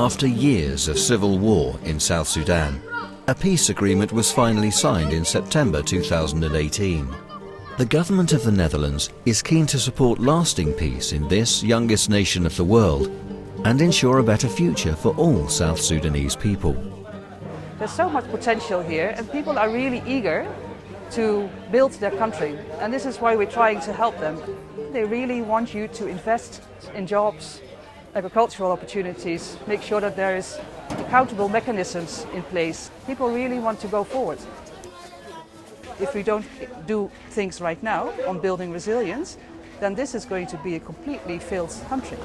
After years of civil war in South Sudan, a peace agreement was finally signed in September 2018. The government of the Netherlands is keen to support lasting peace in this youngest nation of the world and ensure a better future for all South Sudanese people. There's so much potential here and people are really eager to build their country, and this is why we're trying to help them. They really want you to invest in jobs, agricultural opportunities, make sure that there is accountable mechanisms in place. People really want to go forward. If we don't do things right now on building resilience, then this is going to be a completely failed country.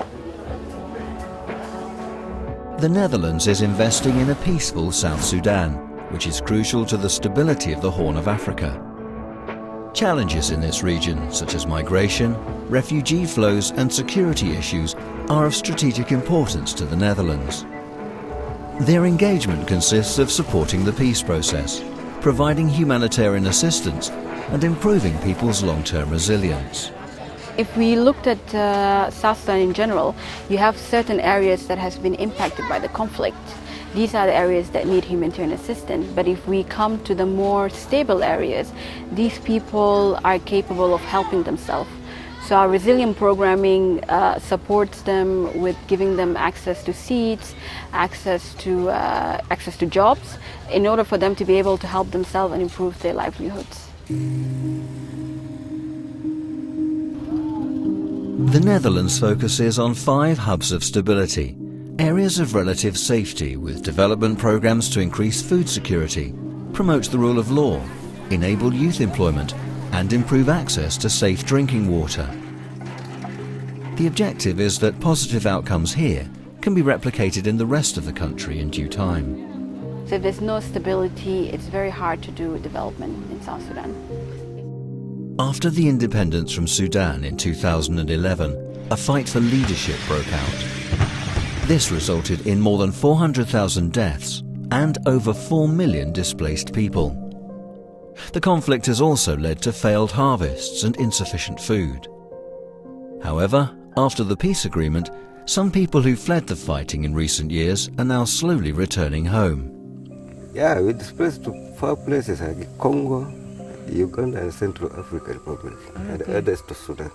The Netherlands is investing in a peaceful South Sudan, which is crucial to the stability of the Horn of Africa. Challenges in this region, such as migration, refugee flows and security issues, are of strategic importance to the Netherlands. Their engagement consists of supporting the peace process, providing humanitarian assistance and improving people's long-term resilience. If we looked at South Sudan in general, you have certain areas that has been impacted by the conflict. These are the areas that need humanitarian assistance, but if we come to the more stable areas, these people are capable of helping themselves. So our resilient programming supports them with giving them access to seeds, access to jobs, in order for them to be able to help themselves and improve their livelihoods. The Netherlands focuses on 5 hubs of stability, areas of relative safety with development programs to increase food security, promote the rule of law, enable youth employment and improve access to safe drinking water. The objective is that positive outcomes here can be replicated in the rest of the country in due time. So if there's no stability, it's very hard to do development in South Sudan. After the independence from Sudan in 2011, a fight for leadership broke out. This resulted in more than 400,000 deaths and over 4 million displaced people. The conflict has also led to failed harvests and insufficient food. However, after the peace agreement, some people who fled the fighting in recent years are now slowly returning home. Yeah, we displaced to far places like Congo, Uganda and Central African Republic, and others to Sudan.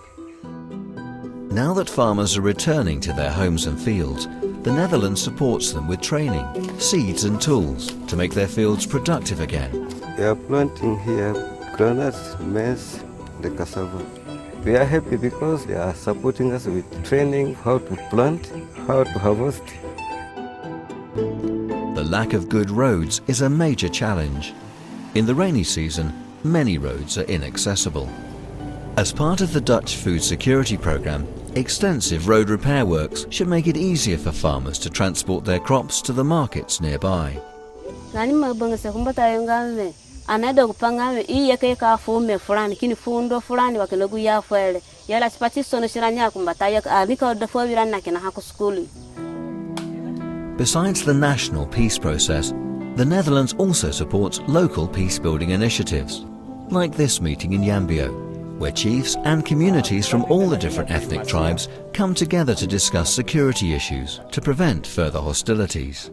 Now that farmers are returning to their homes and fields, the Netherlands supports them with training, seeds and tools to make their fields productive again. We are planting here groundnuts, maize, the cassava. We are happy because they are supporting us with training, how to plant, how to harvest. The lack of good roads is a major challenge. In the rainy season, many roads are inaccessible. As part of the Dutch food security program, extensive road repair works should make it easier for farmers to transport their crops to the markets nearby. Anaenda kupanga hii yake kafume fulani kini fundo fulani wakinogu ya fele yala spatiso no shiranya kumbataya alika odafo birana kina hako skuli. Besides the national peace process, the Netherlands also supports local peace-building initiatives, like this meeting in Yambio, where chiefs and communities from all the different ethnic tribes come together to discuss security issues to prevent further hostilities.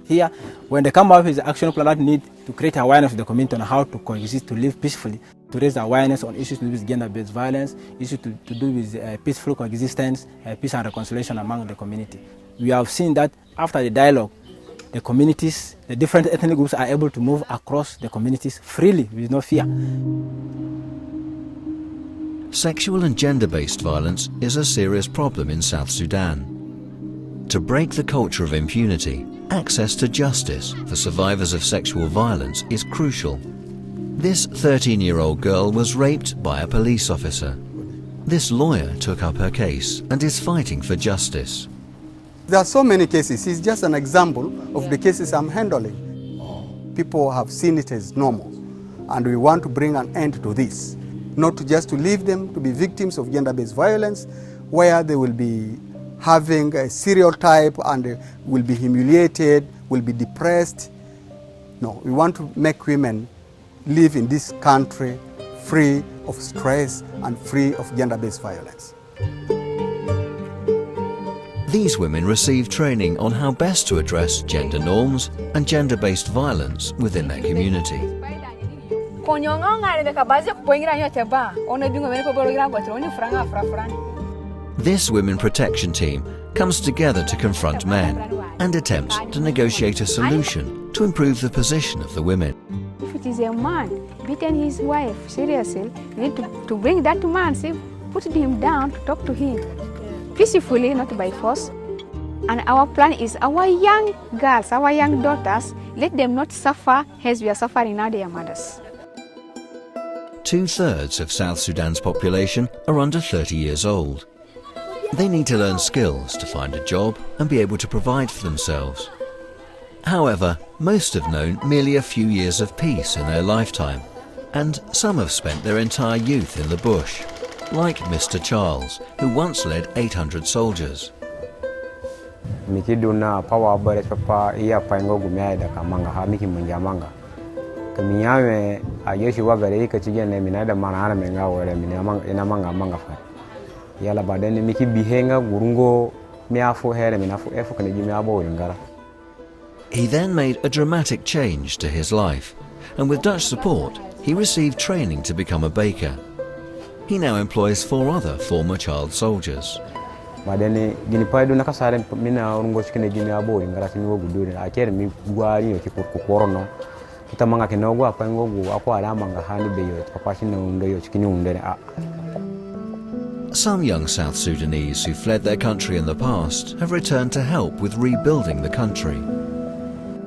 Here, when they come up with the action plan that need to create awareness of the community on how to coexist, to live peacefully, to raise awareness on issues to do with gender-based violence, issues to do with peaceful coexistence, peace and reconciliation among the community. We have seen that after the dialogue, the communities, the different ethnic groups are able to move across the communities freely with no fear. Sexual and gender-based violence is a serious problem in South Sudan. To break the culture of impunity, access to justice for survivors of sexual violence is crucial. This 13-year-old girl was raped by a police officer. This lawyer took up her case and is fighting for justice. There are so many cases. It's just an example of the cases I'm handling. People have seen it as normal, and we want to bring an end to this. Not just to leave them to be victims of gender-based violence, where they will be having a stereotype and will be humiliated, will be depressed. No, we want to make women live in this country free of stress and free of gender-based violence. These women receive training on how best to address gender norms and gender-based violence within their community. This women protection team comes together to confront men and attempt to negotiate a solution to improve the position of the women. If it is a man beating his wife seriously, you need to bring that man, see, put him down, talk to him peacefully, not by force. And our plan is our young girls, our young daughters, let them not suffer as we are suffering now their mothers. 2/3 of South Sudan's population are under 30 years old. They need to learn skills to find a job and be able to provide for themselves. However, most have known merely a few years of peace in their lifetime, and some have spent their entire youth in the bush, like Mr. Charles, who once led 800 soldiers. Mikiduna pawa bares papa iya paingo gumya da kamanga ha miki munjamanga kamiyawe ayeshi wagare ka cigene minada manana menga wore minamanga ina manga fa yala badene miki bihenga gurungo miafu here minafu efu kana jimi abo ngara. He then made a dramatic change to his life, and with Dutch support he received training to become a baker. He now employs 4 other former child soldiers. Badene gini paidu nakasare mina urungo chikene jimi abo ngara simiwo gudure akere mi gwari yo kikorono kitamanga kinogo apango gu akwa alamanga hani beyo papa shina undo yo chikini undere a. Some young South Sudanese who fled their country in the past have returned to help with rebuilding the country.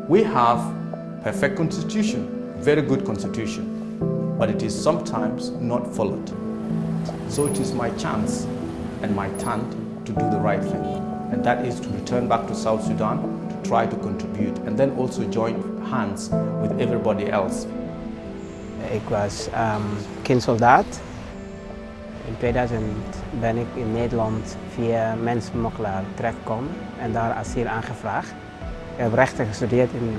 We have perfect constitution, very good constitution, but it is sometimes not followed. So it is my chance and my turn to do the right thing, and that is to return back to South Sudan to try to contribute and then also join hands with everybody else. Ik was kindsoldaat. In 2000 ben ik in Nederland via mensensmokkelaar terechtgekomen en daar asiel aangevraagd. Ik heb rechten gestudeerd in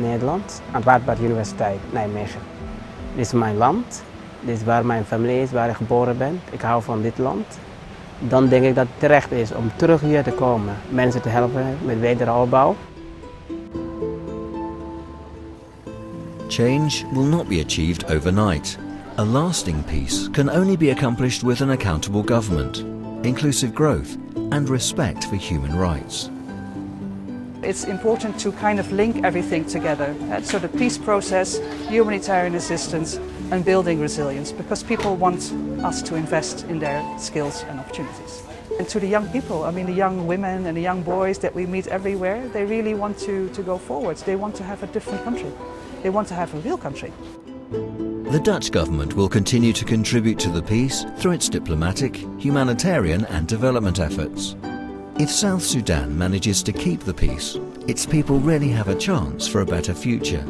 Nederland aan de Waterbaard Universiteit Nijmegen. Dit is mijn land, dit is waar mijn familie is, waar ik geboren ben. Ik hou van dit land. Dan denk ik dat het terecht is om terug hier te komen, mensen te helpen met wederopbouw. Change will not be achieved overnight. A lasting peace can only be accomplished with an accountable government, inclusive growth, and respect for human rights. It's important to kind of link everything together. So the peace process, humanitarian assistance, and building resilience, because people want us to invest in their skills and opportunities. And to the young people, I mean the young women and the young boys that we meet everywhere, they really want to go forward. They want to have a different country. They want to have a real country. The Dutch government will continue to contribute to the peace through its diplomatic, humanitarian and development efforts. If South Sudan manages to keep the peace, its people really have a chance for a better future.